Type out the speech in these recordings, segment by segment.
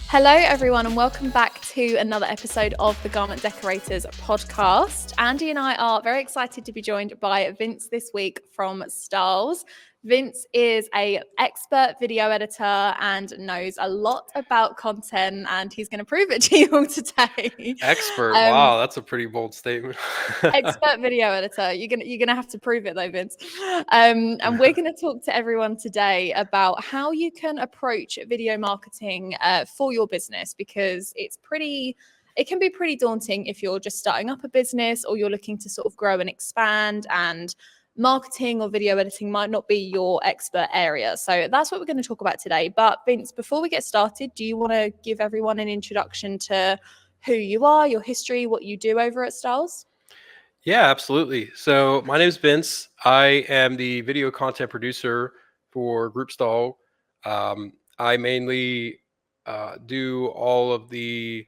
Hello, everyone, and welcome back to another episode of the Garment Decorators podcast. Andy and I are very excited to be joined by Vince this week from Stahls. Vince is an expert video editor and knows a lot about content, and he's going to prove it to you all today. Expert. Wow, that's a pretty bold statement. Expert video editor. You're gonna have to prove it though, Vince. And we're gonna talk to everyone today about how you can approach video marketing for your business, because it can be pretty daunting if you're just starting up a business or you're looking to sort of grow and expand, and marketing or video editing might not be your expert area. So that's what we're going to talk about today. But Vince, before we get started, do you want to give everyone an introduction to who you are, your history, what you do over at Stahls? Yeah, absolutely. So my name is Vince. I am the video content producer for Group Stall. I mainly do all of the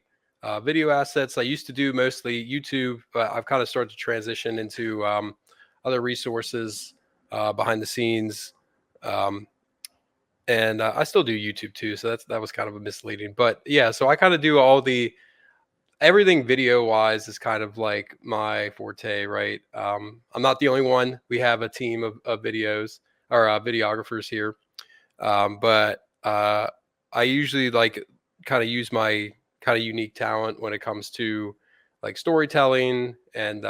video assets. I used to do mostly YouTube, but I've kind of started to transition into other resources behind the scenes. Um, and I still do YouTube too. So that was kind of a misleading. But yeah, so I kind of do all the everything video wise is kind of like my forte, right? I'm not the only one. We have a team of videos or videographers here. But I usually like kind of use my kind of unique talent when it comes to like storytelling and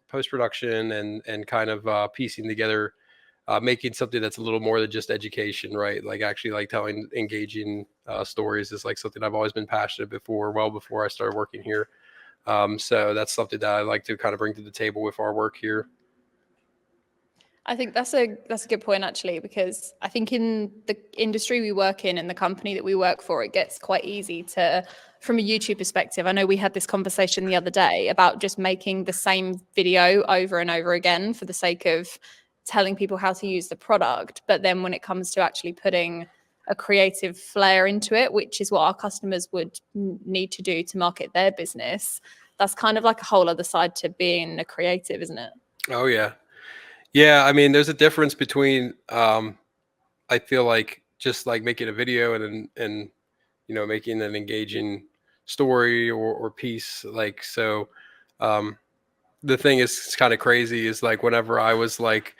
post production and kind of piecing together making something that's a little more than just education, right? Like actually like telling engaging stories is like something I've always been passionate before, well before I started working here. So that's something that I like to kind of bring to the table with our work here. I think that's a good point, actually, because I think in the industry we work in and the company that we work for, it gets quite easy to, from a YouTube perspective. I know we had this conversation the other day about just making the same video over and over again for the sake of telling people how to use the product. But then when it comes to actually putting a creative flair into it, which is what our customers would need to do to market their business, that's kind of like a whole other side to being a creative, isn't it? Oh yeah. Yeah. I mean, there's a difference between, I feel like just like making a video and, making an engaging story or piece. Like, so, um, the thing is kind of crazy is like whenever I was like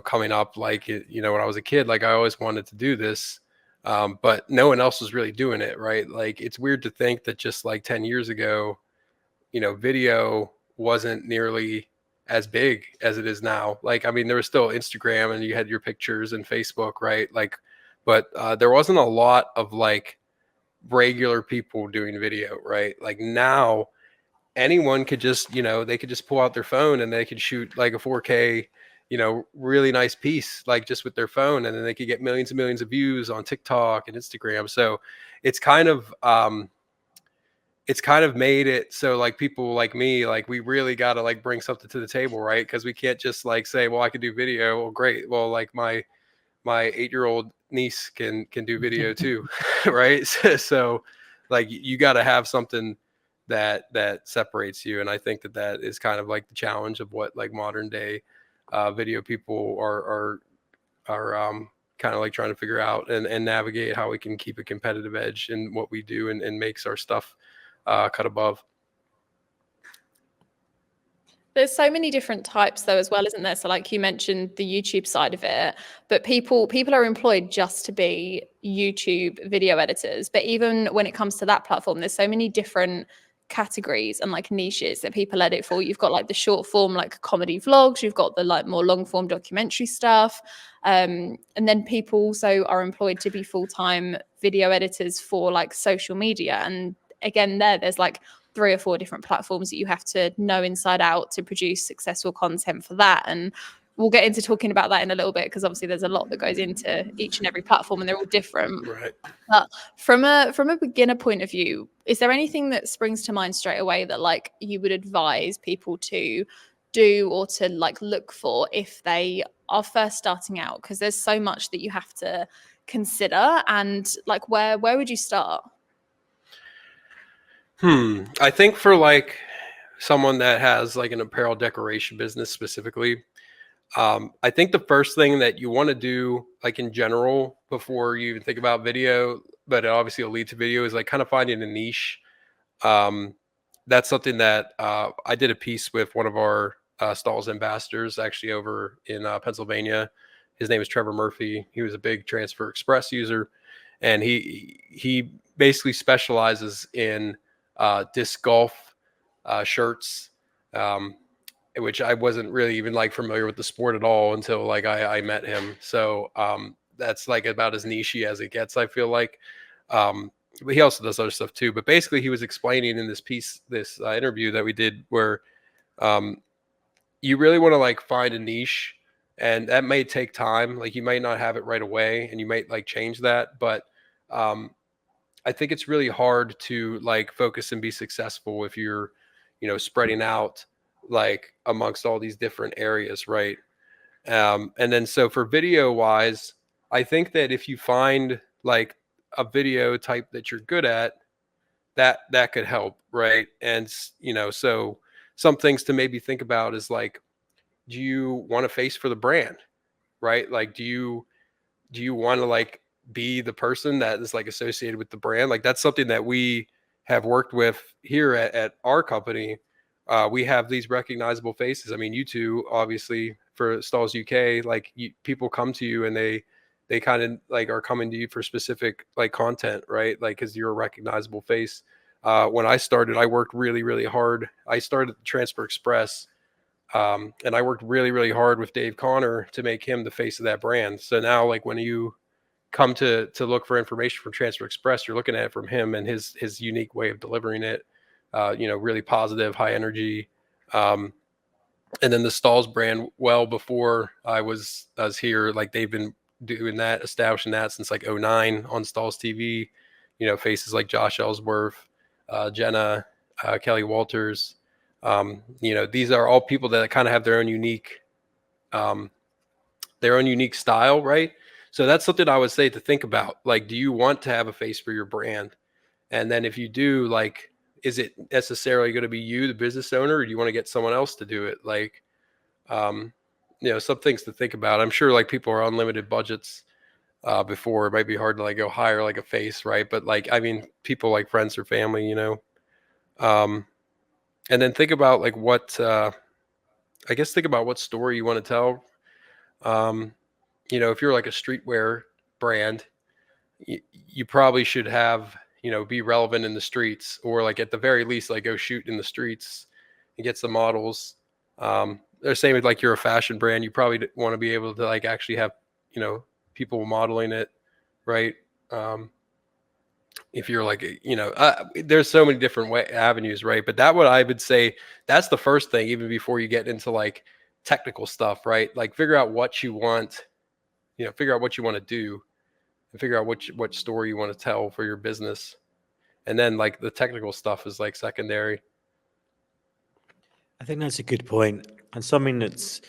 coming up, like, when I was a kid, like I always wanted to do this. But no one else was really doing it, right? Like it's weird to think that just like 10 years ago, video wasn't nearly as big as it is now. Like, I mean, there was still Instagram and you had your pictures and Facebook, right? Like, but there wasn't a lot of like regular people doing video, right? Like now anyone could just, they could just pull out their phone and they could shoot like a 4K, really nice piece, like just with their phone. And then they could get millions and millions of views on TikTok and Instagram. So it's kind of, it's kind of made it so like people like me, like we really got to like bring something to the table, right? Because we can't just like say, well, I could do video. Well, great. Well, like my 8-year-old niece can do video too, right? So like you got to have something that separates you, and I think that is kind of like the challenge of what like modern day video people are kind of like trying to figure out and navigate how we can keep a competitive edge in what we do and makes our stuff cut above. There's so many different types though as well, isn't there? So like you mentioned the YouTube side of it, but people are employed just to be YouTube video editors. But even when it comes to that platform, there's so many different categories and like niches that people edit for. You've got like the short form like comedy vlogs, you've got the like more long form documentary stuff. And then people also are employed to be full-time video editors for like social media. And again, there's like 3 or 4 different platforms that you have to know inside out to produce successful content for that. And we'll get into talking about that in a little bit, because obviously there's a lot that goes into each and every platform and they're all different. Right. But from a beginner point of view, is there anything that springs to mind straight away that like you would advise people to do or to like look for if they are first starting out? Because there's so much that you have to consider, and like where would you start? I think for like someone that has like an apparel decoration business specifically, I think the first thing that you want to do, like in general, before you even think about video, but it obviously will lead to video, is like kind of finding a niche. Um, that's something that I did a piece with one of our Stahls ambassadors actually over in Pennsylvania. His name is Trevor Murphy. He was a big Transfer Express user, and he basically specializes in disc golf shirts, um, which I wasn't really even like familiar with the sport at all until like I met him. So that's like about as niche as it gets, I feel like. But he also does other stuff too. But basically, he was explaining in this piece, this interview that we did, where um, you really want to like find a niche, and that may take time. Like you might not have it right away, and you might like change that. But um, I think it's really hard to like focus and be successful if you're, spreading out like amongst all these different areas, right? And then so for video wise, I think that if you find like a video type that you're good at, that could help, right? And so some things to maybe think about is like, do you want a face for the brand, right? Like, do you want to like be the person that is like associated with the brand? Like that's something that we have worked with here at our company. We have these recognizable faces. I mean, you two obviously for Stahls UK, like people come to you and they kind of like are coming to you for specific like content, right? Like because you're a recognizable face. When I started, I worked really, really hard. I started the Transfer Express, and I worked really, really hard with Dave Connor to make him the face of that brand. So now, like when you come to look for information from Transfer Express, you're looking at it from him and his unique way of delivering it. Really positive, high energy. Um, and then the Stahls brand, well before I was here, like they've been doing that, establishing that since like '09 on Stahls TV. Faces like Josh Ellsworth, Jenna, Kelly Walters. These are all people that kind of have um, their own unique style, right? So that's something I would say to think about. Like, do you want to have a face for your brand? And then if you do, like, is it necessarily going to be you, the business owner, or do you want to get someone else to do it? Like, um, some things to think about. I'm sure like people are unlimited budgets before. It might be hard to like go hire like a face, right? But like, I mean, people like friends or family, um, and then think about like I guess think about what story you want to tell. Um, if you're like a streetwear brand, you probably should have, be relevant in the streets, or like at the very least, like go shoot in the streets and get some models. They're saying with like you're a fashion brand, you probably want to be able to like actually have, people modeling it, right? Um, if you're like, there's so many different avenues, right? But that what I would say, that's the first thing, even before you get into like technical stuff, right? Like figure out what you want, figure out what you want to do, and figure out what story you want to tell for your business. And then like the technical stuff is like secondary. I think that's a good point, and something that's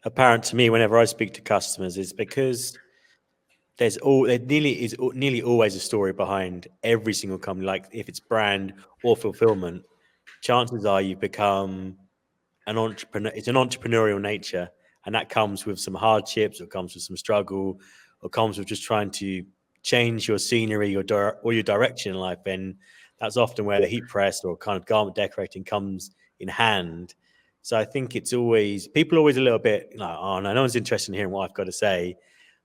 apparent to me whenever I speak to customers is because there nearly always a story behind every single company. Like if it's brand or fulfillment, chances are you've become an entrepreneur. It's an entrepreneurial nature, and that comes with some hardships, or comes with some struggle, or comes with just trying to change your scenery or your direction in life. And that's often where the heat press or kind of garment decorating comes in hand. So I think it's always people are always a little bit like, oh no one's interested in hearing what I've got to say.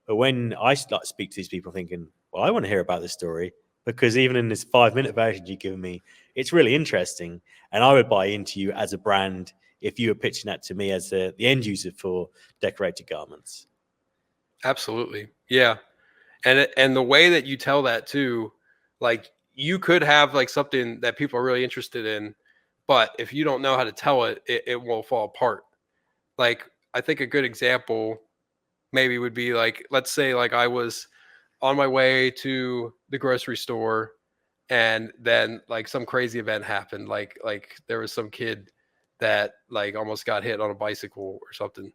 But when I start to speak to these people, thinking, well, I want to hear about this story because even in this 5-minute version you've given me, it's really interesting, and I would buy into you as a brand if you were pitching that to me as the end user for decorated garments. Absolutely. Yeah. And the way that you tell that too, like you could have like something that people are really interested in, but if you don't know how to tell it, it will fall apart. Like I think a good example maybe would be like, let's say like I was on my way to the grocery store, and then like some crazy event happened, like there was some kid that like almost got hit on a bicycle or something.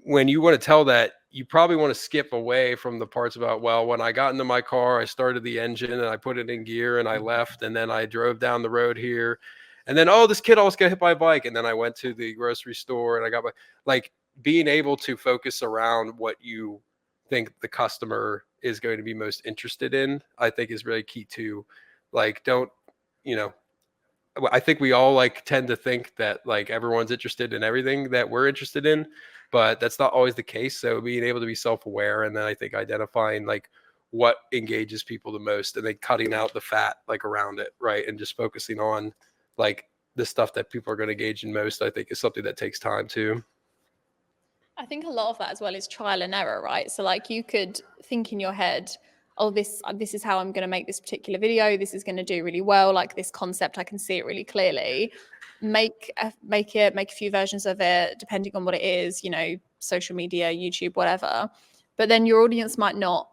When you want to tell that, you probably want to skip away from the parts about, well, when I got into my car, I started the engine and I put it in gear and I left, and then I drove down the road here, and then, oh, this kid almost got hit by a bike, and then I went to the grocery store and I got my, like, being able to focus around what you think the customer is going to be most interested in, I think is really key to, like, don't, you know, I think we all like tend to think that like everyone's interested in everything that we're interested in, but that's not always the case. So being able to be self-aware, and then I think identifying like what engages people the most, and then cutting out the fat like around it, right? And just focusing on like the stuff that people are going to engage in most, I think is something that takes time too. I think a lot of that as well is trial and error, right? So like you could think in your head, oh, this is how I'm going to make this particular video. This is going to do really well. Like this concept, I can see it really clearly. Make a few versions of it, depending on what it is, you know, social media, YouTube, whatever. But then your audience might not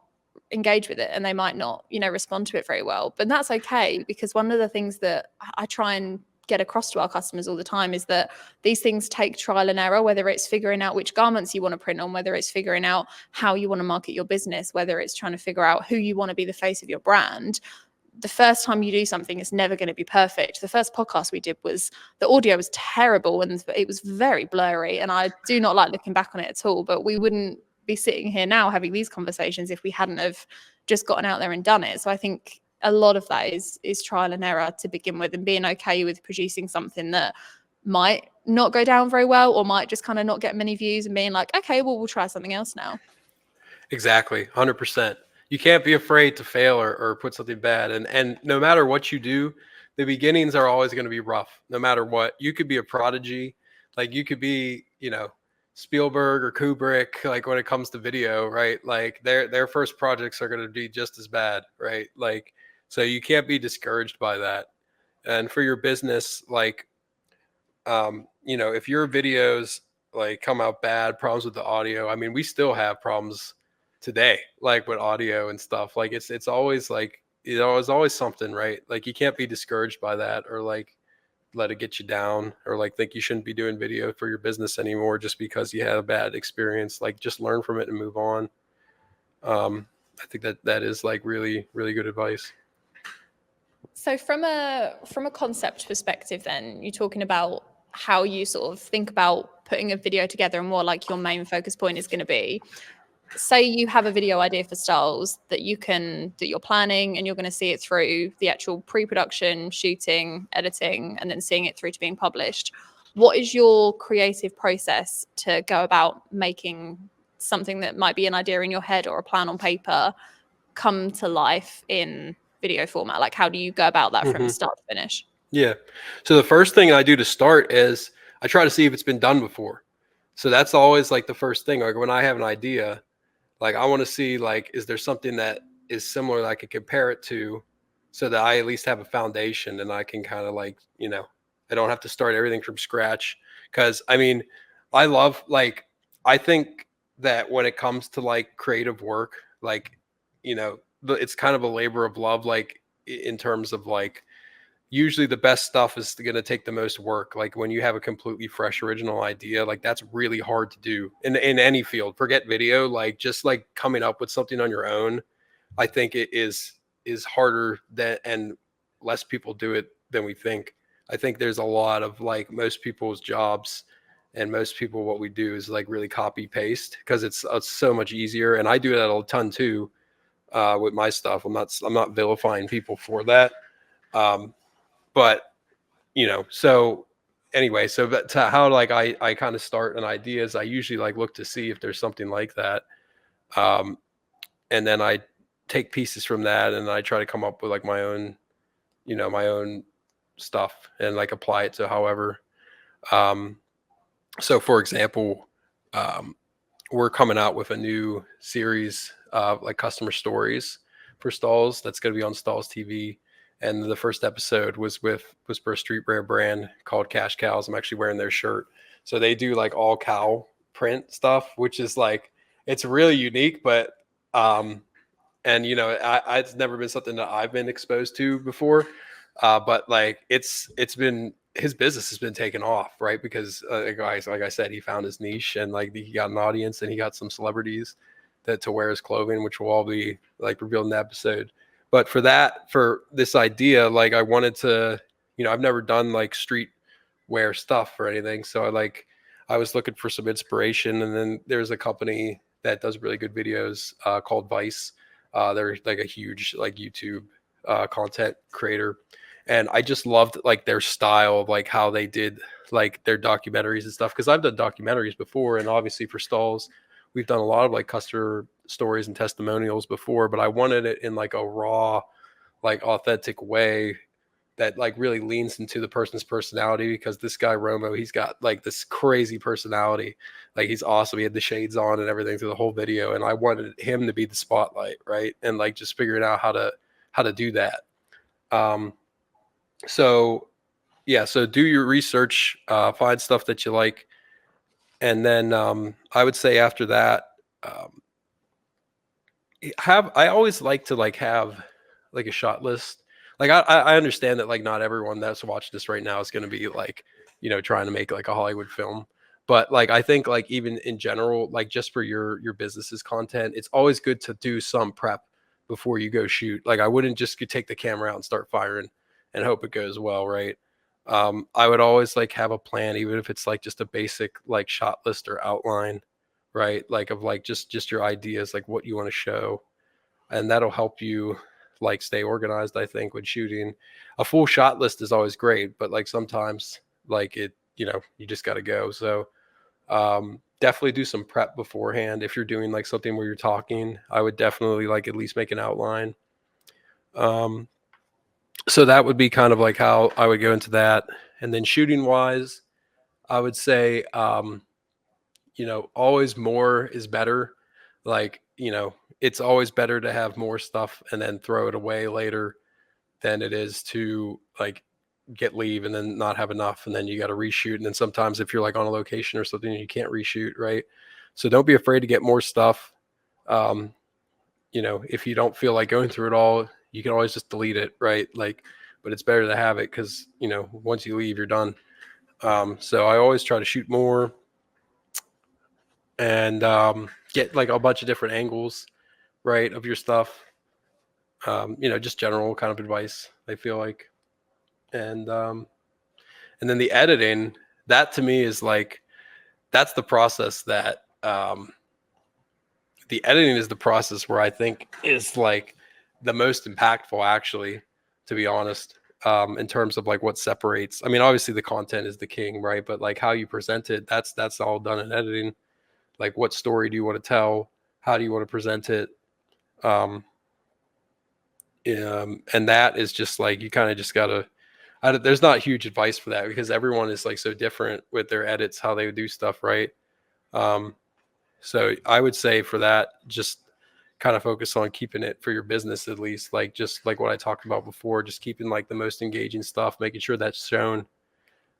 engage with it, and they might not, you know, respond to it very well. But that's okay, because one of the things that I try and get across to our customers all the time is that these things take trial and error, whether it's figuring out which garments you want to print on, whether it's figuring out how you want to market your business, whether it's trying to figure out who you want to be the face of your brand. The first time you do something, it's never going to be perfect. The first podcast we did was, the audio was terrible and it was very blurry, and I do not like looking back on it at all, but we wouldn't be sitting here now having these conversations if we hadn't have just gotten out there and done it. So I think a lot of that is trial and error to begin with, and being okay with producing something that might not go down very well or might just kind of not get many views, and being like, okay, well, we'll try something else now. Exactly. 100%. You can't be afraid to fail or put something bad. And no matter what you do, the beginnings are always going to be rough, no matter what. You could be a prodigy. Like you could be, you know, Spielberg or Kubrick, like when it comes to video, right? Like their first projects are going to be just as bad, right? Like, so you can't be discouraged by that. And for your business, like, you know, if your videos like come out bad, problems with the audio, I mean, we still have problems today, like with audio and stuff. Like it's always like, you know, it's always something, right? Like you can't be discouraged by that, or like let it get you down, or like think you shouldn't be doing video for your business anymore just because you had a bad experience. Like just learn from it and move on. I think that is like really, really good advice. So from a concept perspective, then you're talking about how you sort of think about putting a video together and what like your main focus point is going to be. Say you have a video idea for Stahls that you're planning, and you're going to see it through the actual pre-production, shooting, editing, and then seeing it through to being published. What is your creative process to go about making something that might be an idea in your head or a plan on paper come to life in video format? Like, how do you go about that from start to finish? Yeah. So the first thing I do to start is I try to see if it's been done before. So that's always like the first thing. Like when I have an idea, like I want to see like, is there something that is similar that I could compare it to, so that I at least have a foundation and I can kind of like, you know, I don't have to start everything from scratch. Cause I mean, I love, like, I think that when it comes to like creative work, like, you know, it's kind of a labor of love, like in terms of like, usually the best stuff is going to take the most work. Like when you have a completely fresh original idea, like that's really hard to do in any field. Forget video, like just like coming up with something on your own, I think it is harder than, and less people do it than we think. I think there's a lot of like most people's jobs and most people, what we do is like really copy paste, because it's so much easier. And I do that a ton too with my stuff. I'm not vilifying people for that. But you know, so anyway, so but to how like I kind of start an idea is I usually like look to see if there's something like that. And then I take pieces from that and I try to come up with like my own, you know, my own stuff and like apply it to however. So for example, we're coming out with a new series of like customer stories for Stahls that's going to be on Stahls TV. And the first episode was for a streetwear brand called Cash Cows. I'm actually wearing their shirt. So they do like all cow print stuff, which is like, it's really unique, but, and you know, it's never been something that I've been exposed to before. But like, it's been, his business has been taken off, right? Because like I said, he found his niche and like he got an audience and he got some celebrities to wear his clothing, which will all be like revealed in the episode. But for this idea, like I wanted to, you know, I've never done like street wear stuff or anything. So I was looking for some inspiration. And then there's a company that does really good videos called Vice. They're like a huge like YouTube content creator, and I just loved like their style of like how they did like their documentaries and stuff, because I've done documentaries before, and obviously for Stahls we've done a lot of like customer stories and testimonials before, but I wanted it in like a raw, like authentic way that like really leans into the person's personality, because this guy Romo, he's got like this crazy personality. Like he's awesome. He had the shades on and everything through the whole video, and I wanted him to be the spotlight, right? And like just figuring out how to do that. So yeah, so do your research, find stuff that you like, and then I would say after that, um, I always like to like have like a shot list. Like I understand that like not everyone that's watching this right now is going to be like, you know, trying to make like a Hollywood film, but like I think like even in general, like just for your business's content, it's always good to do some prep before you go shoot. Like I wouldn't just take the camera out and start firing and hope it goes well, right? I would always like have a plan, even if it's like just a basic like shot list or outline, right? Like of like just your ideas, like what you want to show, and that'll help you like stay organized. I think when shooting, a full shot list is always great, but like sometimes like it, you know, you just got to go. So definitely do some prep beforehand. If you're doing like something where you're talking, I would definitely like at least make an outline. So that would be kind of like how I would go into that. And then shooting wise, I would say you know, always more is better. Like, you know, it's always better to have more stuff and then throw it away later than it is to like get leave and then not have enough, and then you got to reshoot. And then sometimes if you're like on a location or something, you can't reshoot, right? So don't be afraid to get more stuff. Um, you know, if you don't feel like going through it all, you can always just delete it, right? Like, but it's better to have it because, you know, once you leave, you're done. So I always try to shoot more and get like a bunch of different angles, right, of your stuff. You know, just general kind of advice, I feel like. And then the editing, that to me is like, that's the process that the editing is the process where I think is like the most impactful, actually, to be honest, in terms of like what separates. I mean, obviously the content is the king, right? But like how you present it, that's all done in editing. Like what story do you want to tell? How do you want to present it? Um, and that is just like, you kind of just gotta, there's not huge advice for that because everyone is like so different with their edits, how they do stuff, right? Um, so I would say for that, just kind of focus on keeping it for your business, at least, like just like what I talked about before, just keeping like the most engaging stuff, making sure that's shown.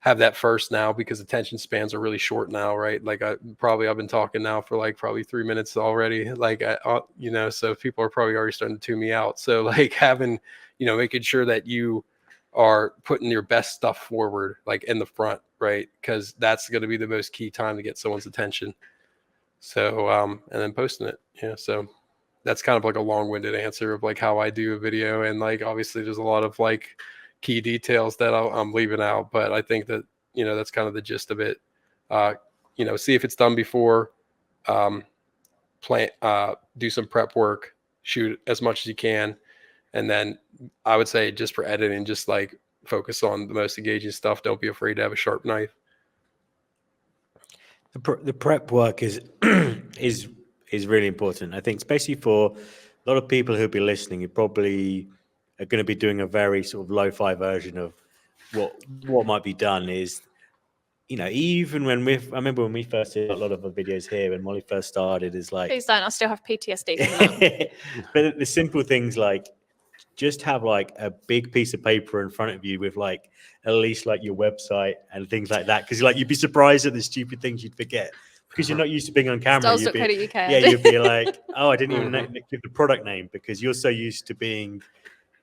Have that first now, because attention spans are really short now, right? Like I've been talking now for like probably 3 minutes already, like you know, so people are probably already starting to tune me out. So like having, you know, making sure that you are putting your best stuff forward, like in the front, right? Because that's going to be the most key time to get someone's attention. So and then posting it. Yeah, so that's kind of like a long-winded answer of like how I do a video, and like obviously there's a lot of like key details that I'm leaving out, but I think that, you know, that's kind of the gist of it. You know, see if it's done before, um, do some prep work, shoot as much as you can, and then I would say just for editing, just like focus on the most engaging stuff. Don't be afraid to have a sharp knife. The prep work is is really important. I think, especially for a lot of people who'll be listening, you probably are going to be doing a very sort of lo-fi version of what might be done. Is, you know, even when I remember when we first did a lot of the videos here when Molly first started, is like, Please don't. I still have PTSD from that. but the simple things like just have like a big piece of paper in front of you with like at least like your website and things like that, because like you'd be surprised at the stupid things you'd forget because you're not used to being on camera. Stahls.co.uk. Yeah, you'd be like, oh, I didn't even give the product name, because you're so used to being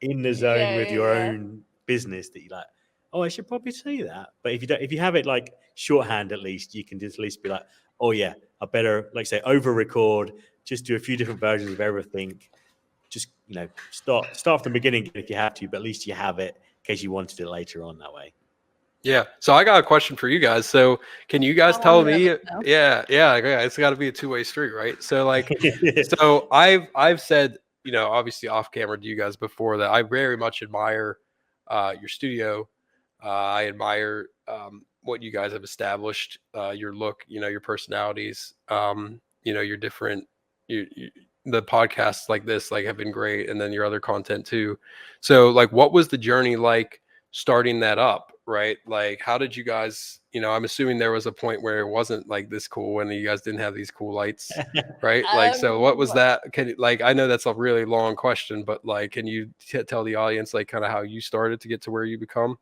in the zone with your own business that you're like, oh, I should probably say that. But if you have it like shorthand, at least you can just at least be like, oh yeah, I better, like say, over record, just do a few different versions of everything. Just, you know, start from the beginning if you have to, but at least you have it in case you wanted it later on that way. Yeah. So I got a question for you guys. So can you guys Oh, tell I'm me? nervous now. Yeah. It's got to be a two-way street, right? So like, so I've said, obviously off camera to you guys before that I very much admire your studio. I admire what you guys have established, your look, your personalities, your different, the podcasts like this like have been great, and then your other content too. So like, what was the journey like starting that up, right? Like, how did you guys, I'm assuming there was a point where it wasn't like this cool when you guys didn't have these cool lights, right? Like, so what was that? I know that's a really long question, but like, can you tell the audience like kind of how you started to get to where you become?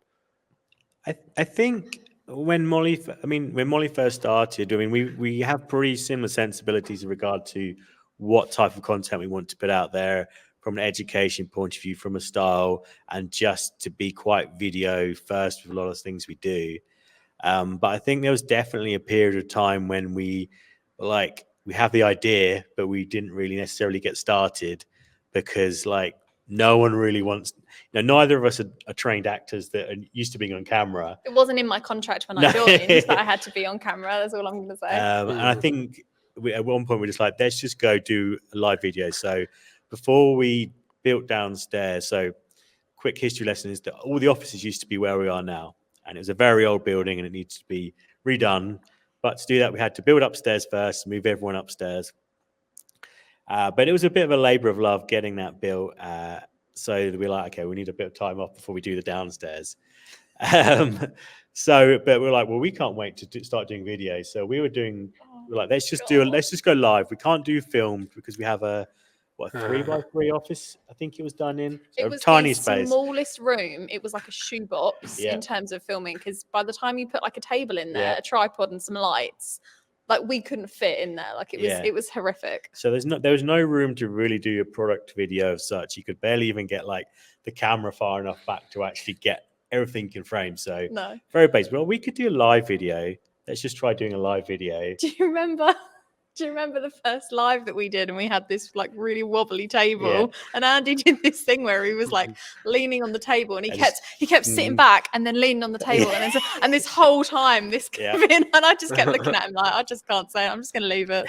I think when Molly first started, we have pretty similar sensibilities in regard to what type of content we want to put out there from an education point of view, from a style, and just to be quite video first with a lot of things we do. But I think there was definitely a period of time when we have the idea, but we didn't really necessarily get started because no one really wants. Neither of us are trained actors that are used to being on camera. It wasn't in my contract when I joined that I had to be on camera. That's all I'm going to say. And I think at one point we're just like, let's just go do a live video. So before we built downstairs, so quick history lesson is that all the offices used to be where we are now. And it was a very old building and it needs to be redone. But to do that, we had to build upstairs first, move everyone upstairs. But it was a bit of a labor of love getting that built. So we're like, okay, we need a bit of time off before we do the downstairs. But we're like, well, we can't wait to start doing videos. So we're like, let's just go live. We can't do filmed because we have a 3x3 office. I think it was done in. So it was tiny the space. Smallest room. It was like a shoebox in terms of filming. Because by the time you put like a table in there, a tripod, and some lights, like we couldn't fit in there. Like it was horrific. So there was no room to really do a product video of such. You could barely even get like the camera far enough back to actually get everything in frame. So no, very basic. Well, we could do a live video. Let's just try doing a live video. Do you remember the first live that we did, and we had this like really wobbly table, and Andy did this thing where he was like leaning on the table, and he kept sitting back and then leaning on the table, and this whole time this came in, and I just kept looking at him like, I just can't say it. I'm just going to leave it.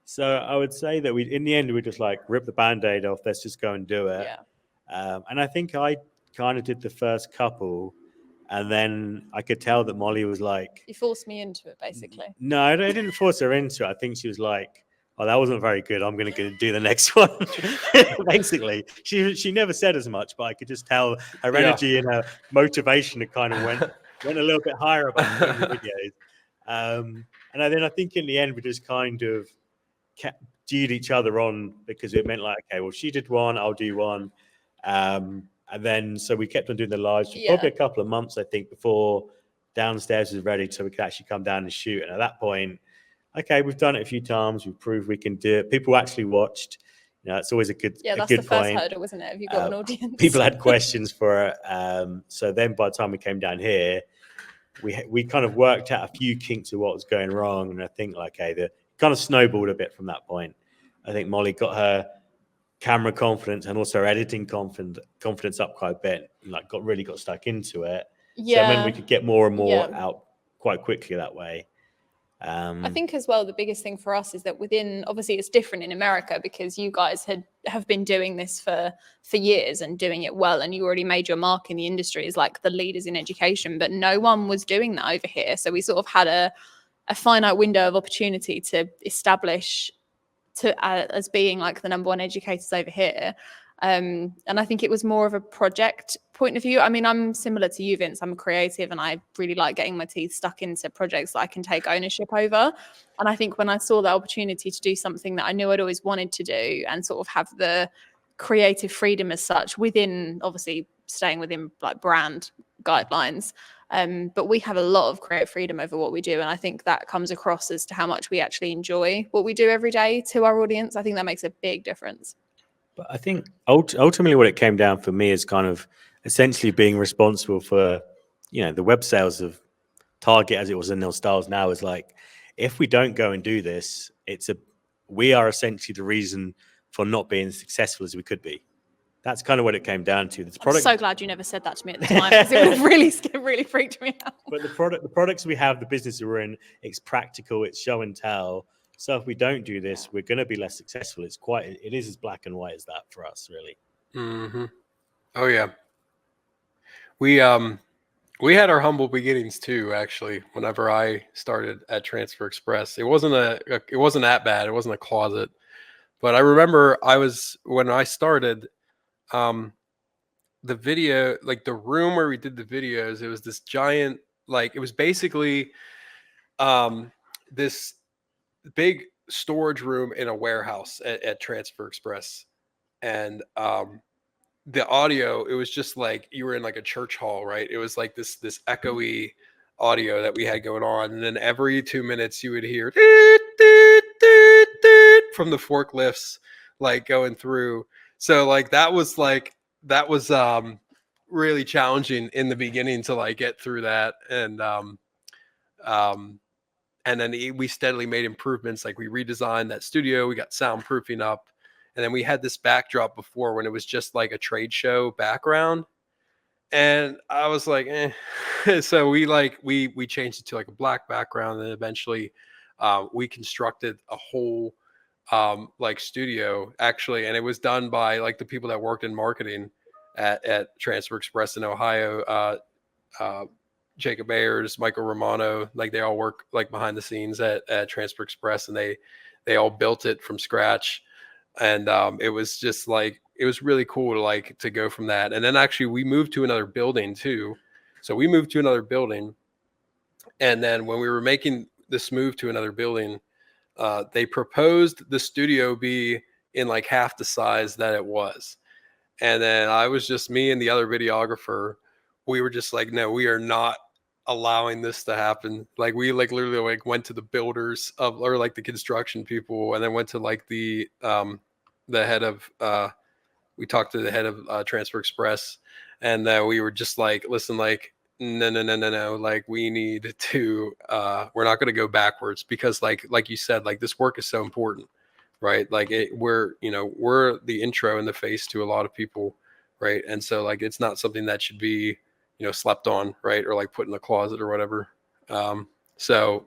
So I would say that in the end we just like rip the Band-Aid off. Let's just go and do it. And I think I kind of did the first couple. And then I could tell that Molly was like... You forced me into it, basically. No, I didn't force her into it. I think she was like, oh, that wasn't very good. I'm going to do the next one. Basically. She never said as much, but I could just tell her energy and her motivation kind of went a little bit higher about doing the videos. And then I think in the end, we just kind of G'd each other on because it meant like, okay, well, she did one, I'll do one. And then, so we kept on doing the lives for probably a couple of months, I think, before downstairs was ready so we could actually come down and shoot. And at that point, okay, we've done it a few times. We've proved we can do it. People actually watched. It's always a good that's good the first point. hurdle, isn't it? Have you got an audience? People had questions for it. So then by the time we came down here, we kind of worked out a few kinks of what was going wrong. And I think, the kind of snowballed a bit from that point. I think Molly got her camera confidence and also editing confidence up quite a bit, and really got stuck into it. So then we could get more and more out quite quickly that way. I think as well, the biggest thing for us is that obviously it's different in America because you guys have been doing this for years and doing it well, and you already made your mark in the industry as like the leaders in education, but no one was doing that over here. So we sort of had a finite window of opportunity to establish as being like the number one educators over here. And I think it was more of a project point of view. I mean, I'm similar to you, Vince. I'm a creative and I really like getting my teeth stuck into projects that I can take ownership over. And I think when I saw the opportunity to do something that I knew I'd always wanted to do and sort of have the creative freedom as such within, obviously staying within like brand guidelines, but we have a lot of creative freedom over what we do. And I think that comes across as to how much we actually enjoy what we do every day to our audience. I think that makes a big difference. But I think ultimately what it came down for me is kind of essentially being responsible for, the web sales of Target as it was in Stahls now is like, if we don't go and do this, we are essentially the reason for not being as successful as we could be. that's kind of what it came down to. I'm so glad you never said that to me at the time, because it would have really freaked me out. But the products we have, the business we're in, it's practical, it's show and tell. So if we don't do this, we're going to be less successful. It is as black and white as that for us, really. Mm-hmm. Oh yeah. We had our humble beginnings too, actually. Whenever I started at Transfer Express, it wasn't that bad. It wasn't a closet, but I remember when I started, the video, like the room where we did the videos, it was this giant, like it was basically this big storage room in a warehouse at Transfer Express. And the audio, it was just like you were in like a church hall, right? It was like this echoey audio that we had going on. And then every 2 minutes you would hear "Doot, doot, doot, doot," from the forklifts like going through. So like that was really challenging in the beginning to like get through that. And then we steadily made improvements. Like we redesigned that studio, we got soundproofing up, and then we had this backdrop before when it was just like a trade show background. And I was like, eh. So we changed it to like a black background, and eventually we constructed a whole like studio actually, and it was done by like the people that worked in marketing at Transfer Express in Ohio. Jacob Ayers, Michael Romano, like they all work like behind the scenes at Transfer Express, and they all built it from scratch. And it was just like, it was really cool to go from that. And then actually we moved to another building too. So we moved to another building. And then when we were making this move to another building, they proposed the studio be in like half the size that it was. And then I was just me and the other videographer. We were just like, no, we are not allowing this to happen. Like we like literally like went to the builders or like the construction people, and then went to like the head of we talked to the head of Transfer Express, and we were just like, listen, like no, like we need to we're not going to go backwards, because like you said, like this work is so important, right? Like we're the intro and the face to a lot of people, right? And so like it's not something that should be slept on, right? Or like put in the closet or whatever. So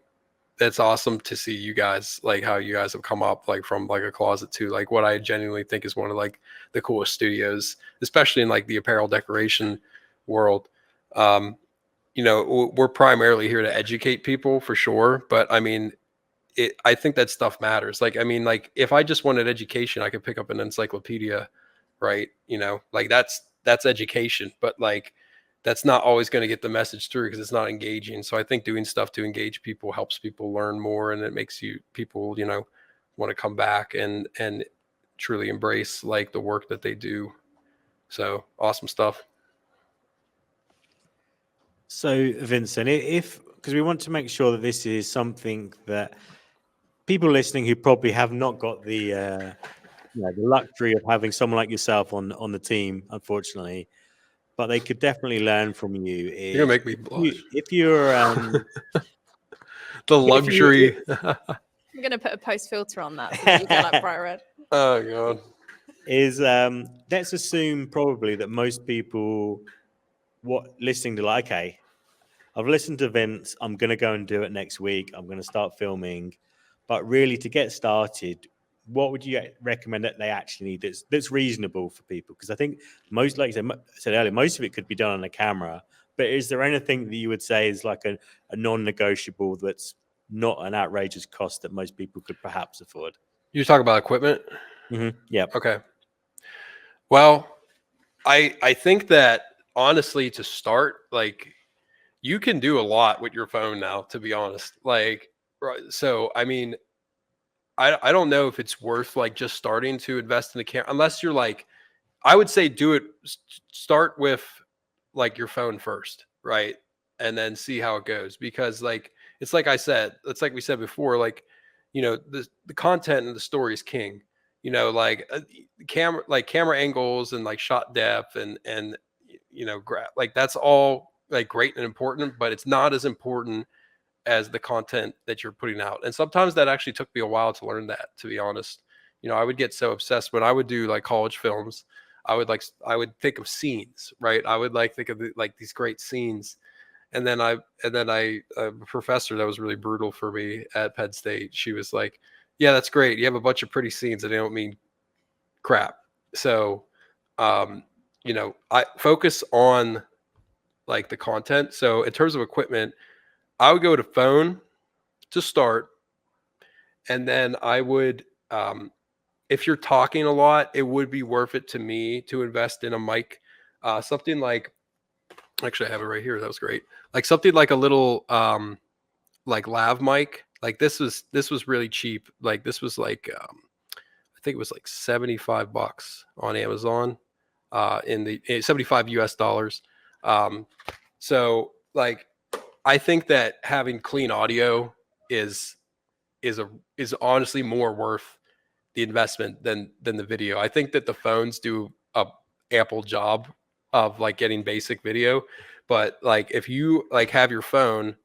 it's awesome to see you guys, like how you guys have come up like from like a closet to like what I genuinely think is one of like the coolest studios, especially in like the apparel decoration world. We're primarily here to educate people for sure, but I mean, I think that stuff matters. Like, I mean, like if I just wanted education, I could pick up an encyclopedia, right? Like that's education, but like that's not always going to get the message through because it's not engaging. So I think doing stuff to engage people helps people learn more, and it makes people want to come back and truly embrace like the work that they do. So awesome stuff. So Vincent, because we want to make sure that this is something that people listening who probably have not got the luxury of having someone like yourself on the team, unfortunately, but they could definitely learn from you. You're gonna make me blush. If you're the luxury. I'm gonna put a post filter on that so that you get like bright red. Oh god. Let's assume probably that most people listening to like, okay, I've listened to Vince, I'm gonna go and do it next week, I'm gonna start filming, but really to get started, what would you recommend that they actually need that's reasonable for people? Because I think most, like I said earlier, most of it could be done on a camera, but is there anything that you would say is like a non-negotiable that's not an outrageous cost that most people could perhaps afford? You're talking about equipment? Mm-hmm. Yeah. Okay. Well, I think that honestly, to start, like you can do a lot with your phone now, to be honest. Like, so I mean, I don't know if it's worth like just starting to invest in the camera, unless you're like, I would say start with like your phone first, right? And then see how it goes, because like, it's like I said, it's like we said before, like, the content and the story is king, like camera angles and like shot depth and like that's all like great and important, but it's not as important as the content that you're putting out. And sometimes that actually took me a while to learn that, to be honest. I would get so obsessed when I would do like college films. I would think of scenes, right? I would like think of like these great scenes. And then a professor that was really brutal for me at Penn State, she was like, yeah, that's great. You have a bunch of pretty scenes and they don't mean crap. So, I focus on like the content. So in terms of equipment, I would go to phone to start. And then I would, if you're talking a lot, it would be worth it to me to invest in a mic, something like, actually I have it right here. That was great. Like something like a little, like lav mic. Like this was really cheap. Like this was like, I think it was like $75 on Amazon, in the 75 US dollars. So like, I think that having clean audio is is honestly more worth the investment than the video. I think that the phones do a ample job of like getting basic video, but like if you like have your phone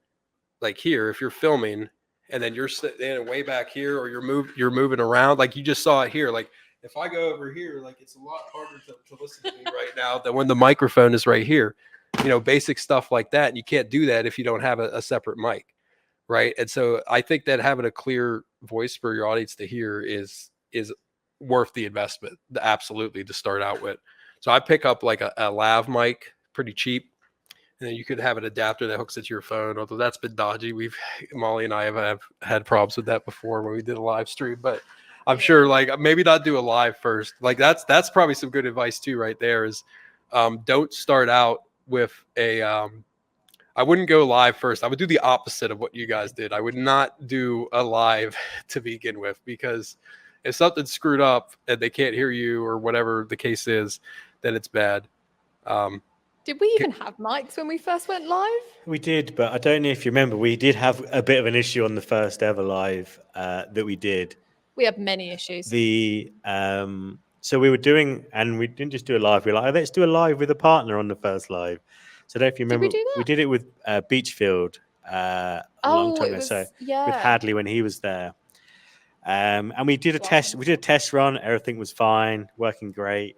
like here, if you're filming and then you're sitting way back here, or you're moving around, like you just saw it here. Like if I go over here, like it's a lot harder to listen to me right now than when the microphone is right here. Basic stuff like that. And you can't do that if you don't have a separate mic. Right. And so I think that having a clear voice for your audience to hear is worth the investment, absolutely, to start out with. So I pick up like a lav mic, pretty cheap, and then you could have an adapter that hooks it to your phone. Although that's been dodgy. Molly and I have had problems with that before when we did a live stream, but I'm sure like maybe not do a live first. Like that's probably some good advice too, right there. Is don't start out with a I wouldn't go live first. I would do the opposite of what you guys did. I would not do a live to begin with, because if something's screwed up and they can't hear you or whatever the case is, then it's bad. Did we even have mics when we first went live? We did, but I don't know if you remember, we did have a bit of an issue on the first ever live that we did. We have many issues. So we were doing, and we didn't just do a live. We were like, let's do a live with a partner on the first live. So I don't know if you remember, Did we do that? we did it with Beachfield a long time ago. So with Hadley when he was there, and we did a test. We did a test run. Everything was fine, working great.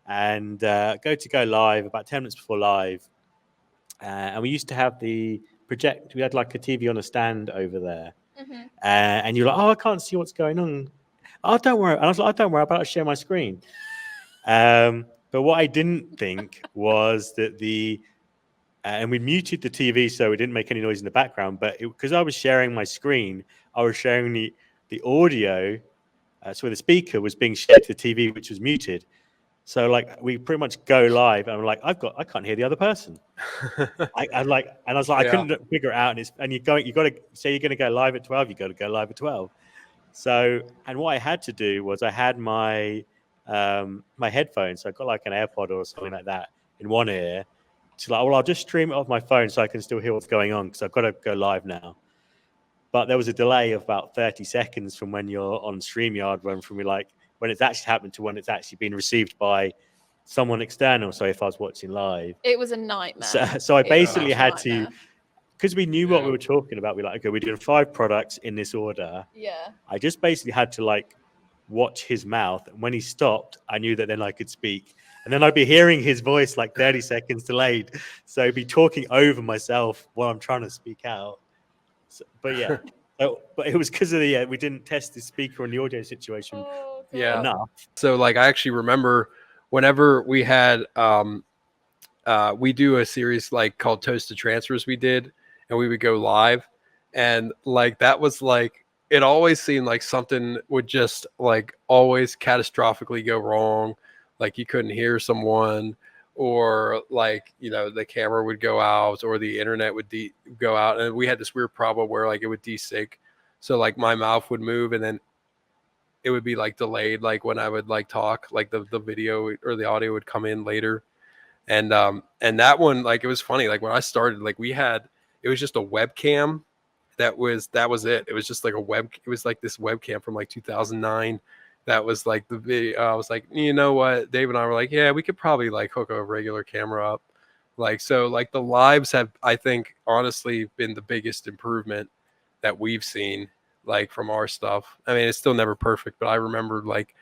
And go live about 10 minutes before live, and we used to have the project. We had like a TV on a stand over there, and you're like, oh, I can't see what's going on. Oh, don't worry. And I was like, oh, don't worry, I'm about to share my screen. But what I didn't think was that and we muted the TV so it didn't make any noise in the background. But because I was sharing my screen, I was sharing the audio. So the speaker was being shared to the TV, which was muted. So like we pretty much go live, and I'm like, I can't hear the other person. I was like, I couldn't figure it out. And you got to say you're going to go live at 12. You got to go live at 12. So, and what I had to do was I had my my headphones. So I got like an AirPod or something like that in one ear. So like, well, I'll just stream it off my phone so I can still hear what's going on, because I've got to go live now. But there was a delay of about 30 seconds from when you're on StreamYard when it's actually happened to when it's actually been received by someone external. So if I was watching live, it was a nightmare. So I basically had to, because we knew what we were talking about. We're like, okay, we're doing 5 products in this order. Yeah. I just basically had to like watch his mouth, and when he stopped, I knew that then I could speak. And then I'd be hearing his voice like 30 seconds delayed. So I'd be talking over myself while I'm trying to speak out. So, but yeah, but it was because of we didn't test the speaker and the audio situation enough. So like I actually remember whenever we had we do a series like called Toast to Transfers we did, and we would go live, and like that was like, it always seemed like something would just like always catastrophically go wrong. Like you couldn't hear someone, or like, the camera would go out, or the internet would go out. And we had this weird problem where like it would desync. So like my mouth would move, and then it would be like delayed. Like when I would like talk, like the video or the audio would come in later. And that one, like, it was funny. Like when I started, like it was just a webcam. That was it. It was just like it was like this webcam from like 2009. That was like the video. I was like, you know what? Dave and I were like, yeah, we could probably like hook a regular camera up. Like, so like the lives have, I think, honestly been the biggest improvement that we've seen, like from our stuff. I mean, it's still never perfect, but I remember like,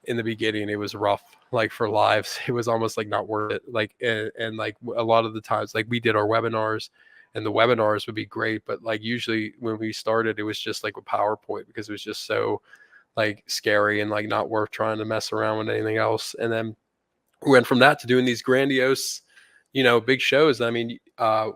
in the beginning it was rough. Like for lives, it was almost like not worth it. Like and like a lot of the times, like we did our webinars, and the webinars would be great, but like usually when we started, it was just like a PowerPoint because it was just so like scary and like not worth trying to mess around with anything else. And then we went from that to doing these grandiose, big shows. I mean,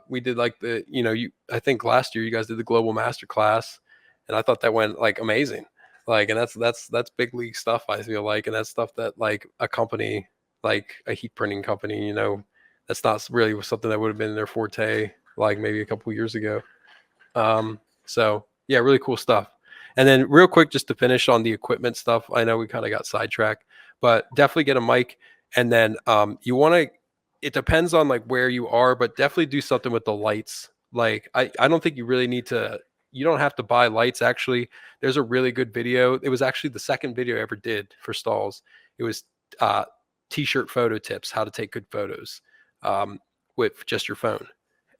we did like I think last year you guys did the global masterclass, and I thought that went like amazing. Like, and that's big league stuff, I feel like. And that's stuff that like a company, like a heat printing company, that's not really something that would have been their forte, like maybe a couple years ago. So yeah, really cool stuff. And then real quick, just to finish on the equipment stuff, I know we kind of got sidetracked, but definitely get a mic. And then you want to, it depends on like where you are, but definitely do something with the lights. Like I don't think you really need to, you don't have to buy lights. Actually, there's a really good video. It was actually the second video I ever did for Stahls. It was t-shirt photo tips, how to take good photos with just your phone.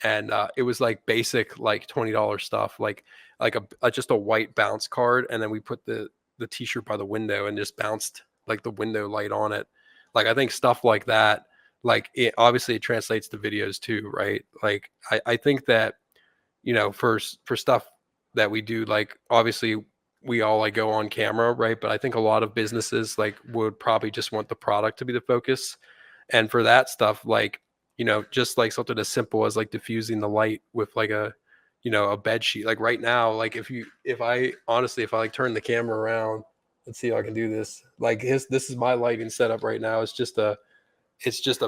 And it was like basic, like $20 stuff, like a just a white bounce card. And then we put the t-shirt by the window and just bounced like the window light on it. Like, I think stuff like that, like it obviously it translates to videos too, right? Like I think that, for stuff that we do, like obviously we all like go on camera, right? But I think a lot of businesses like would probably just want the product to be the focus. And for that stuff, like, just like something as simple as like diffusing the light with like a bed sheet. Like right now, like if I like turn the camera around, let's see if I can do this. Like this is my lighting setup right now. It's just a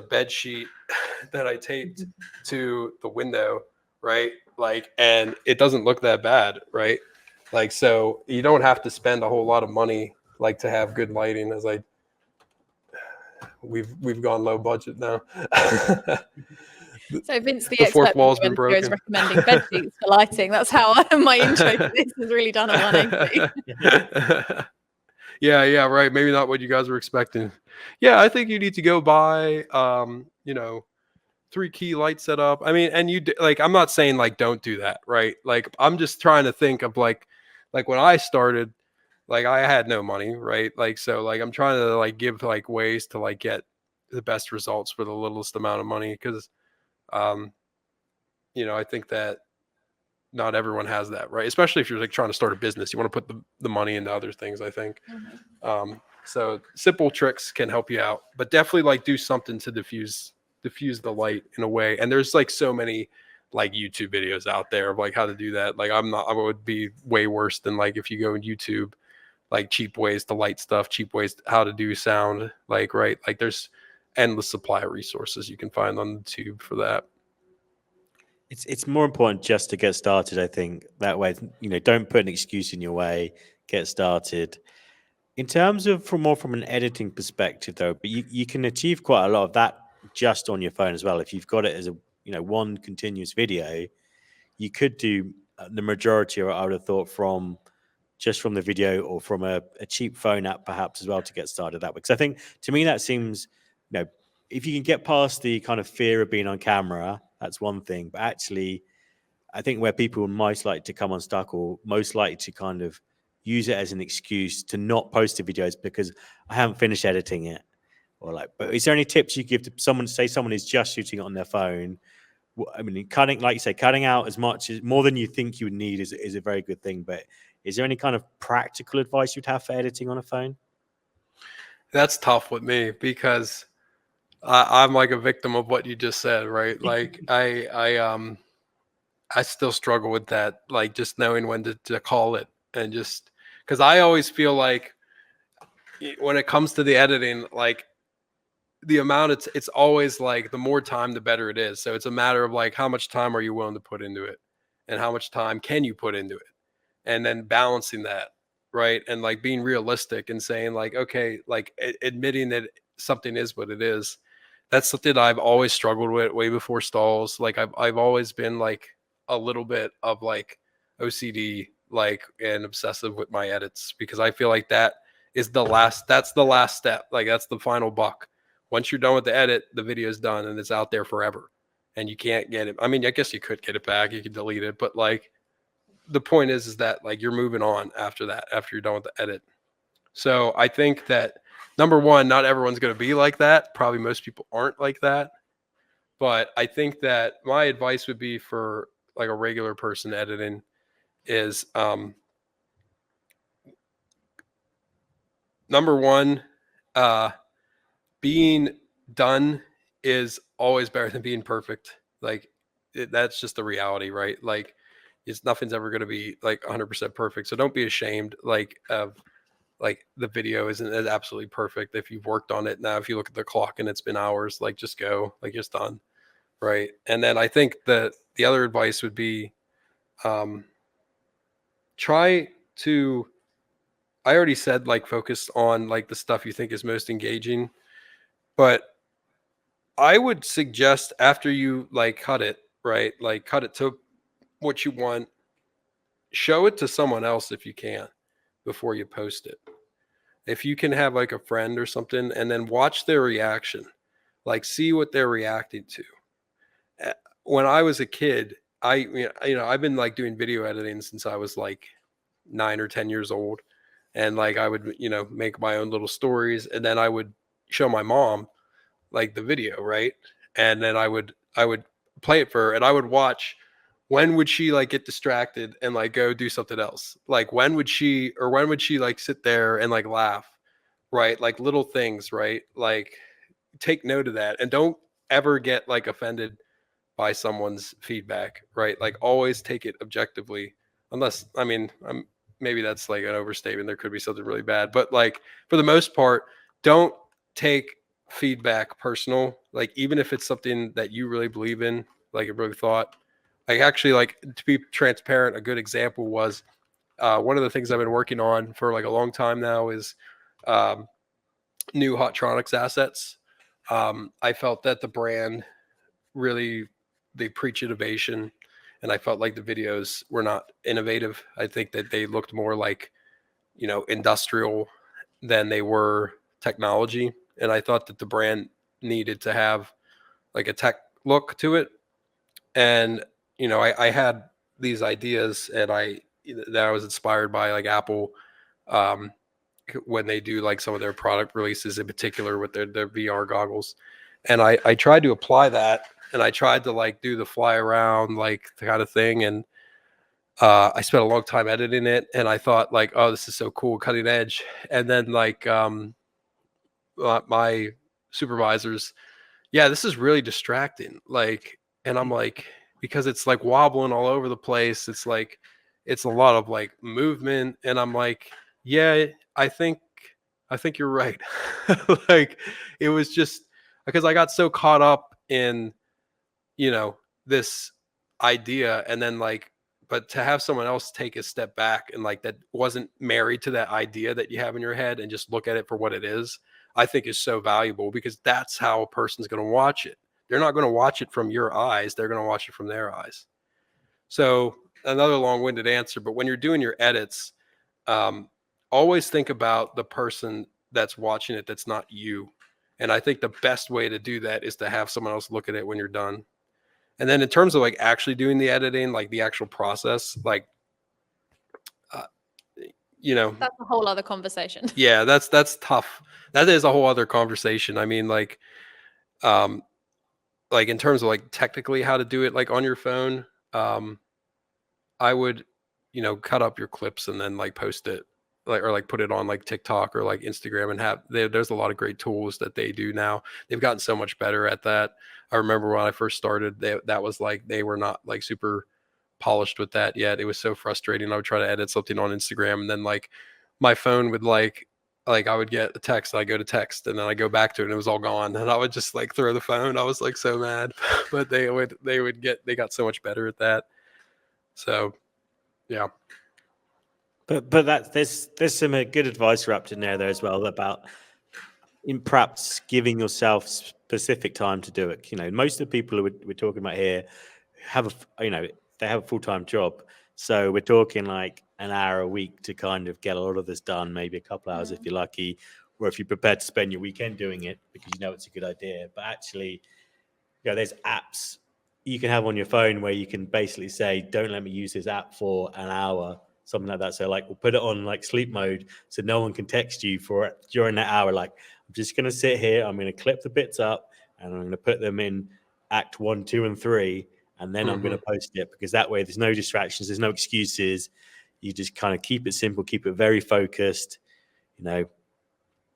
bed sheet that I taped to the window, right? Like, and it doesn't look that bad, right? Like, so you don't have to spend a whole lot of money like to have good lighting. As we've gone low budget now. So Vince, the fourth expert wall's been video is broken. recommending bed sheets for lighting. That's how my intro to this has really done a 180. Yeah, right. Maybe not what you guys were expecting. Yeah, I think you need to go buy 3-key light setup. I mean, and like, I'm not saying like don't do that, right? Like, I'm just trying to think of like when I started, like I had no money, right? Like, so like I'm trying to like give like ways to like get the best results for the littlest amount of money, because I think that not everyone has that, right? Especially if you're like trying to start a business, you want to put the money into other things, I think. So simple tricks can help you out, but definitely like do something to diffuse the light in a way. And there's like so many like YouTube videos out there of like how to do that. Like I would be way worse than like if you go on YouTube, like cheap ways to light stuff, cheap ways how to do sound, like, right? Like there's endless supply of resources you can find on the tube for that. It's more important just to get started, I think. That way, don't put an excuse in your way. Get started. In terms of from an editing perspective, though, but you can achieve quite a lot of that just on your phone as well. If you've got it as a one continuous video, you could do the majority, I would have thought, from the video or from a cheap phone app perhaps as well to get started that way. Because I think to me that seems, if you can get past the kind of fear of being on camera, that's one thing. But actually, I think where people most likely to come unstuck or most likely to kind of use it as an excuse to not post the videos because I haven't finished editing it. Or like, but is there any tips you give to someone, say someone is just shooting it on their phone? I mean, cutting out as much as more than you think you would need is a very good thing. But is there any kind of practical advice you'd have for editing on a phone? That's tough with me because I'm like a victim of what you just said, right? Like I still struggle with that, like just knowing when to call it, and just because I always feel like when it comes to the editing, like the amount it's always like the more time the better it is. So it's a matter of like how much time are you willing to put into it, and how much time can you put into it, and then balancing that, right? And like being realistic and saying like, okay, like admitting that something is what it is. That's something I've always struggled with way before Stahls. Like I've always been like a little bit of like OCD, like, and obsessive with my edits, because I feel like that's the last step. Like that's the final buck. Once you're done with the edit, the video is done and it's out there forever, and you can't get it. I mean, I guess you could get it back. You could delete it, but like the point is that like you're moving on after that, after you're done with the edit. So I think that number one, not everyone's going to be like that. Probably most people aren't like that. But I think that my advice would be for like a regular person editing is number one, being done is always better than being perfect. Like that's just the reality, right? Like nothing's ever going to be like 100% perfect. So don't be ashamed like of like the video isn't as absolutely perfect. If you've worked on it now, if you look at the clock and it's been hours, like just go, like it's done. Right. And then I think that the other advice would be try to, I already said like focus on like the stuff you think is most engaging, but I would suggest after you like cut it, right? Like cut it to what you want, show it to someone else if you can before you post it. If you can have like a friend or something and then watch their reaction, like see what they're reacting to. When I was a kid, I've been like doing video editing since I was like 9 or 10 years old. And like I would, make my own little stories and then I would show my mom like the video, right? And then I would play it for her and I would watch when would she like get distracted and like go do something else? Like when would she like sit there and like laugh, right? Like little things, right? Like take note of that and don't ever get like offended by someone's feedback, right? Like always take it objectively, unless maybe that's like an overstatement. There could be something really bad, but like for the most part, don't take feedback personal. Like even if it's something that you really believe in, like you really thought. Like actually, like to be transparent, a good example was one of the things I've been working on for like a long time now is new Hotronics assets. I felt that the brand really they preach innovation and I felt like the videos were not innovative. I think that they looked more like industrial than they were technology, and I thought that the brand needed to have like a tech look to it. And I had these ideas and that I was inspired by like Apple um when they do like some of their product releases in particular with their VR goggles. And I tried to apply that and I tried to like do the fly around like the kind of thing. And I spent a long time editing it and I thought like, oh, this is so cool, cutting edge. And then like my supervisors, yeah, this is really distracting. Like, and I'm like, because it's like wobbling all over the place. It's like, it's a lot of like movement. And I'm like, yeah, I think you're right. Like, it was just because I got so caught up in, this idea. And then like, but to have someone else take a step back and like that wasn't married to that idea that you have in your head and just look at it for what it is, I think is so valuable because that's how a person's going to watch it. They're not going to watch it from your eyes. They're going to watch it from their eyes. So another long-winded answer, but when you're doing your edits, always think about the person that's watching it that's not you. And I think the best way to do that is to have someone else look at it when you're done. And then in terms of like actually doing the editing, like the actual process, like, uh, That's a whole other conversation. yeah, that's tough. That is a whole other conversation. I mean, like in terms of like technically how to do it, like on your phone, I would, cut up your clips and then like post it like, or like put it on like TikTok or like Instagram and there's a lot of great tools that they do now. They've gotten so much better at that. I remember when I first started, that was like, they were not like super polished with that yet. It was so frustrating. I would try to edit something on Instagram and then like my phone would like I would get a text and I go to text and then I go back to it and it was all gone. And I would just like throw the phone. I was like so mad, but they got so much better at that. So yeah. But there's some good advice wrapped in there as well about in perhaps giving yourself specific time to do it. Most of the people who we're talking about here have they have a full-time job, so we're talking like an hour a week to kind of get a lot of this done, maybe a couple hours if you're lucky, or if you're prepared to spend your weekend doing it because it's a good idea. But actually, there's apps you can have on your phone where you can basically say, don't let me use this app for an hour something like that. So like we'll put it on like sleep mode so no one can text you for it during that hour. Like, I'm just going to sit here, I'm going to clip the bits up and I'm going to put them in act 1, 2, and 3, and then I'm going to post it, because that way there's no distractions, there's no excuses. You just kind of keep it simple, keep it very focused. You know,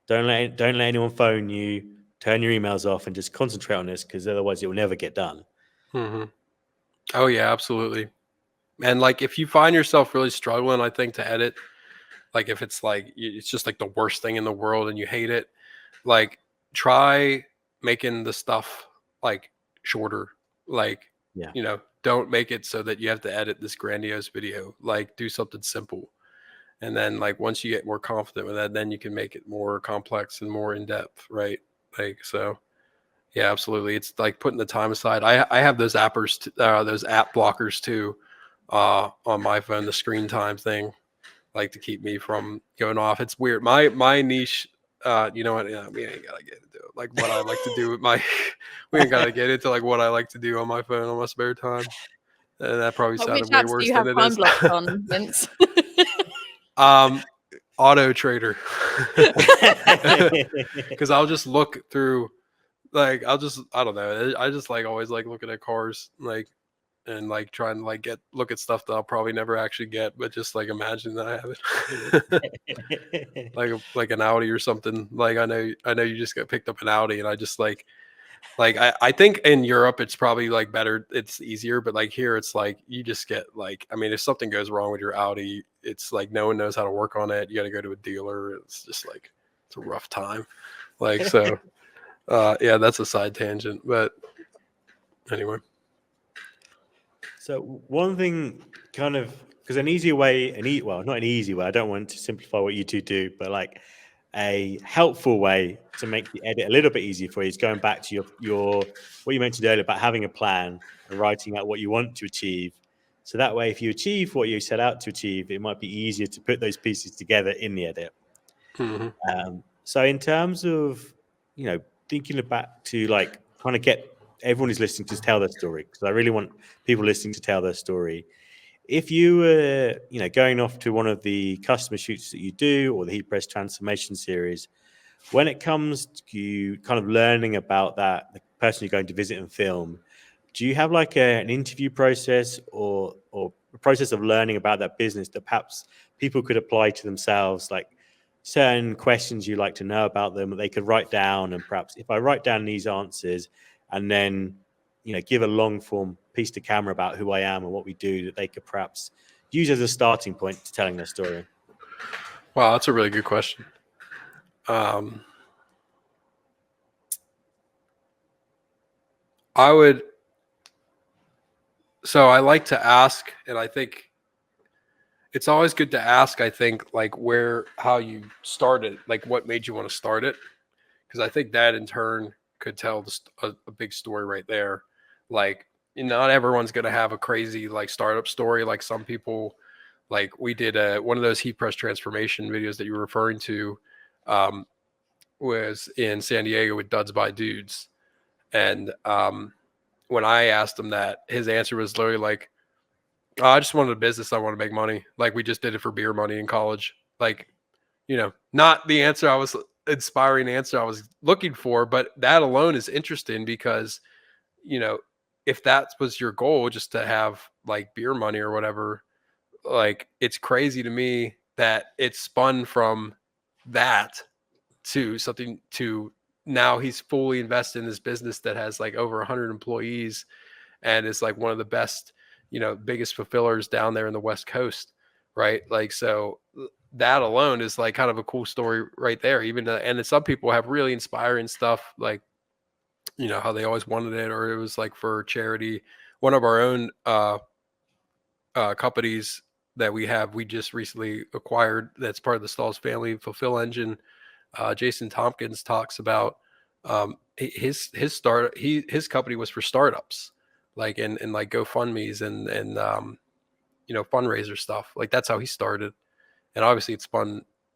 don't let anyone phone you. Turn your emails off and just concentrate on this, because otherwise it will never get done. Oh yeah, absolutely. And like, if you find yourself really struggling, I think, to edit, like if it's like it's just like the worst thing in the world and you hate it, like try making the stuff like shorter. Like, Yeah. you know, don't make it so that you have to edit this grandiose video. Like, do something simple. And then like once you get more confident with that, then you can make it more complex and more in depth, right? Like, so yeah, absolutely. It's like putting the time aside. I have those those app blockers too, on my phone, the screen time thing, like to keep me from going off. It's weird. My niche, you know what? Yeah, we ain't gotta get into it. Like what I like to do with my, we ain't gotta get into like what I like to do on my phone on my spare time. And that probably Which sounded way apps do worse you than have it time is. blocked on, Vince? Auto Trader, because I'll just look through. Like I don't know. I just like always like looking at cars, like, and like trying to like look at stuff that I'll probably never actually get, but just like imagine that I have it. like an Audi or something. Like I know you just got picked up an Audi, and I just like I think in Europe it's probably like better, it's easier, but like here it's like you just get like, I mean, if something goes wrong with your Audi, it's like no one knows how to work on it. You got to go to a dealer. It's just like it's a rough time. Like so. Yeah, that's a side tangent, but anyway. So one thing, kind of, because an easy way, well, not an easy way, I don't want to simplify what you two do, but like a helpful way to make the edit a little bit easier for you is going back to your what you mentioned earlier about having a plan and writing out what you want to achieve. So that way, if you achieve what you set out to achieve, it might be easier to put those pieces together in the edit. So in terms of, you know, thinking back to like trying to get everyone who's listening to tell their story, because I really want people listening to tell their story. If you were, you know, going off to one of the customer shoots that you do or the heat press transformation series, when it comes to you kind of learning about the person you're going to visit and film, do you have like an interview process or a process of learning about that business that perhaps people could apply to themselves, like certain questions you like to know about them that they could write down, and perhaps if I write down these answers and then, you know, give a long form piece to camera about who I am and what we do, that they could perhaps use as a starting point to telling their story? Wow, that's a really good question. So I like to ask, and I think it's always good to ask, I think, like how you started, like what made you want to start it. Because I think that in turn could tell a big story right there. Like, not everyone's going to have a crazy like startup story. Like some people, like we did one of those heat press transformation videos that you were referring to, was in San Diego with Duds by Dudes. And when I asked him that, his answer was literally like, oh, I just wanted a business. I want to make money. Like we just did it for beer money in college. Like, you know, not the inspiring answer I was looking for, but that alone is interesting because, you know, if that was your goal, just to have like beer money or whatever, like it's crazy to me that it spun from that to something to now he's fully invested in this business that has like over 100 employees and is like one of the best, you know, biggest fulfillers down there in the West Coast, right? Like, so that alone is like kind of a cool story right there. Even and then some people have really inspiring stuff, like, you know, how they always wanted it, or it was like for charity. One of our own companies that we just recently acquired, that's part of the Stahls family, Fulfill Engine. Jason Tompkins talks about his company was for startups, like and like GoFundMe's and you know, fundraiser stuff. Like that's how he started, and obviously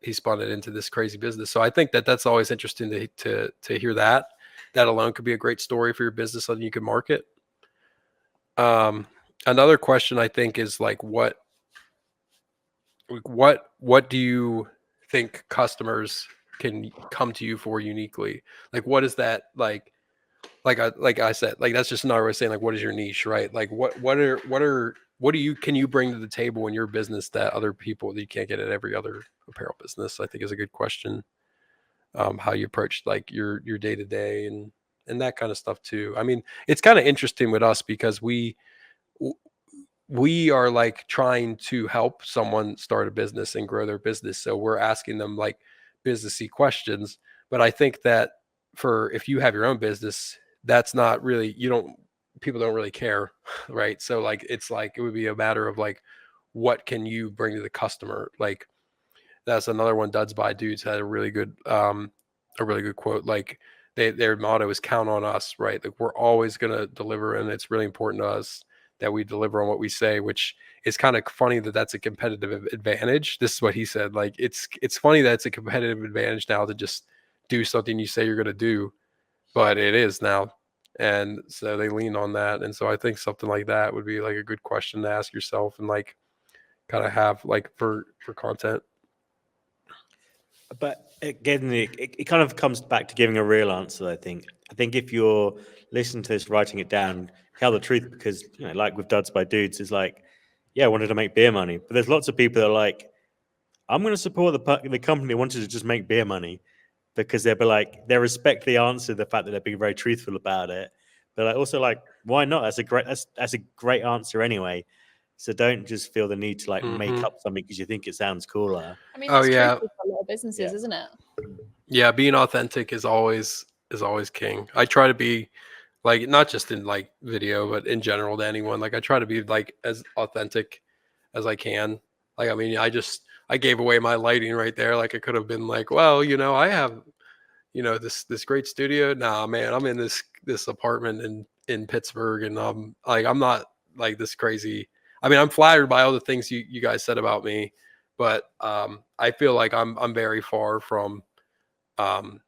he spun it into this crazy business. So I think that's always interesting to hear that. That alone could be a great story for your business, something you can market. Another question I think is like, what what do you think customers can come to you for uniquely? Like, what is that like? Like I said, like that's just another way of saying like, what is your niche, right? Like, what do you can you bring to the table in your business that other people that you can't get at every other apparel business? I think is a good question. How you approach like your day to day and that kind of stuff too. I mean, it's kind of interesting with us because we are like trying to help someone start a business and grow their business. So we're asking them like businessy questions. But I think that for if you have your own business, that's not really people don't really care, right? So like it's like it would be a matter of like what can you bring to the customer? Like that's another one. Duds by Dudes had a really good quote. Like their motto is count on us, right? Like we're always gonna deliver, and it's really important to us that we deliver on what we say, which is kind of funny that that's a competitive advantage. This is what he said. Like it's funny that it's a competitive advantage now to just do something you say you're gonna do, but it is now. And so they lean on that. And so I think something like that would be like a good question to ask yourself and like kind of have like for content. But again, it kind of comes back to giving a real answer. I think if you're listening to this, writing it down, tell the truth, because like with Duds by Dudes, is like, yeah, I wanted to make beer money, but there's lots of people that are like, I'm going to support the company that wanted to just make beer money, because they'll be like, they respect the answer, the fact that they're being very truthful about it, but like also like, why not? That's a great answer anyway. So don't just feel the need to like make up something because you think it sounds cooler. I mean, Oh it's yeah, true for a lot of businesses, isn't it? yeah. Being authentic is always king. I try to be like not just in like video, but in general to anyone. Like I try to be like as authentic as I can. Like I mean, I gave away my lighting right there. Like I could have been like, well, I have this great studio. Nah, man, I'm in this apartment in Pittsburgh, and I'm not like this crazy. I mean, I'm flattered by all the things you guys said about me, but I feel like I'm very far from um,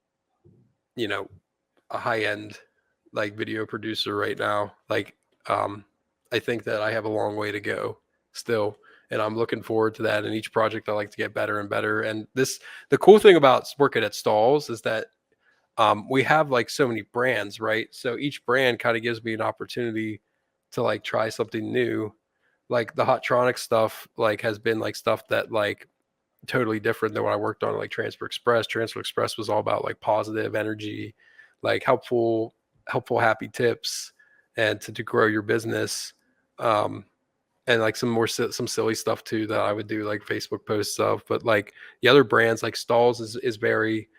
you know a high end like video producer right now. Like I think that I have a long way to go still, and I'm looking forward to that. And each project I like to get better and better. And the cool thing about working at Stahls is that we have like so many brands, right? So each brand kind of gives me an opportunity to like try something new. Like the Hotronic stuff, like has been like stuff that like totally different than what I worked on like Transfer Express. Transfer Express was all about like positive energy, like helpful, happy tips, and to grow your business. Um, and like some silly stuff too that I would do like Facebook posts of. But like the other brands like Stahls is very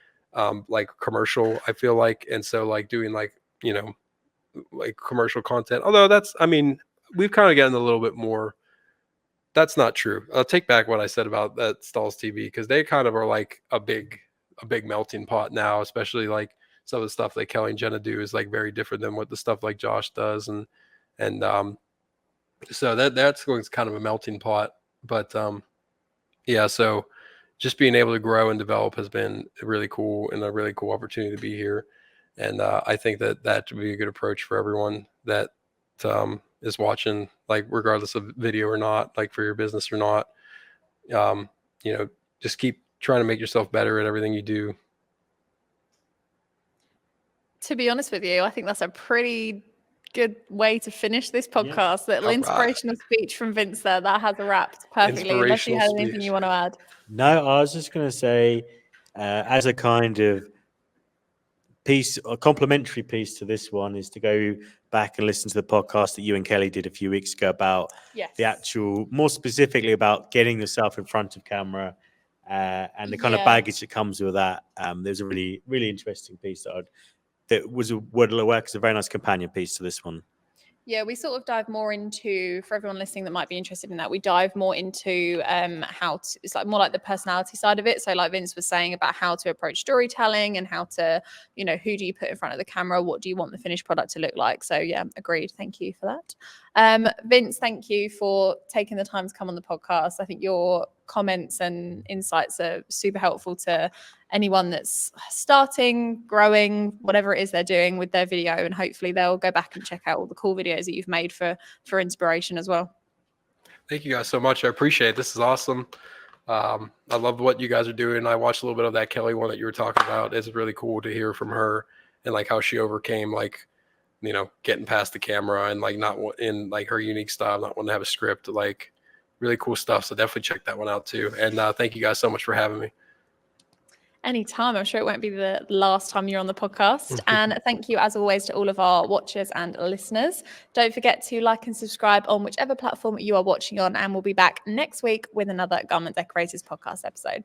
like commercial, I feel like. And so like doing like, like commercial content. Although I mean, we've kind of gotten a little bit more. That's not true. I'll take back what I said about that Stahls TV, because they kind of are like a big melting pot now, especially like some of the stuff that Kelly and Jenna do is like very different than what the stuff like Josh does. And so that's going to kind of a melting pot. But yeah, so just being able to grow and develop has been really cool and a really cool opportunity to be here. And I think that would be a good approach for everyone that is watching, like regardless of video or not, like for your business or not. Um, just keep trying to make yourself better at everything you do. To be honest with you, I think that's a pretty good way to finish this podcast. That little inspirational speech from Vince there, that has wrapped perfectly. Unless you had anything you want to add. No, I was just going to say, as a kind of piece, a complimentary piece to this one, is to go back and listen to the podcast that you and Kelly did a few weeks ago about the actual, more specifically about getting yourself in front of camera and the kind of baggage that comes with that. There's a really, really interesting piece that would work as a very nice companion piece to this one. Yeah, we sort of dive more into, for everyone listening that might be interested in that, we dive more into it's like more like the personality side of it. So like Vince was saying about how to approach storytelling and how to, who do you put in front of the camera? What do you want the finished product to look like? So yeah, agreed. Thank you for that. Vince, thank you for taking the time to come on the podcast. I think your comments and insights are super helpful to anyone that's starting, growing, whatever it is they're doing with their video, and hopefully they'll go back and check out all the cool videos that you've made for inspiration as well. Thank you guys so much. I appreciate it. This is awesome. I love what you guys are doing. I watched a little bit of that Kelly one that you were talking about. It's really cool to hear from her and like how she overcame like, you know, getting past the camera and like not in like her unique style, not wanting to have a script, like really cool stuff. So definitely check that one out too. And thank you guys so much for having me. Anytime. I'm sure it won't be the last time you're on the podcast. And thank you, as always, to all of our watchers and listeners. Don't forget to like and subscribe on whichever platform you are watching on. And we'll be back next week with another Garment Decorators podcast episode.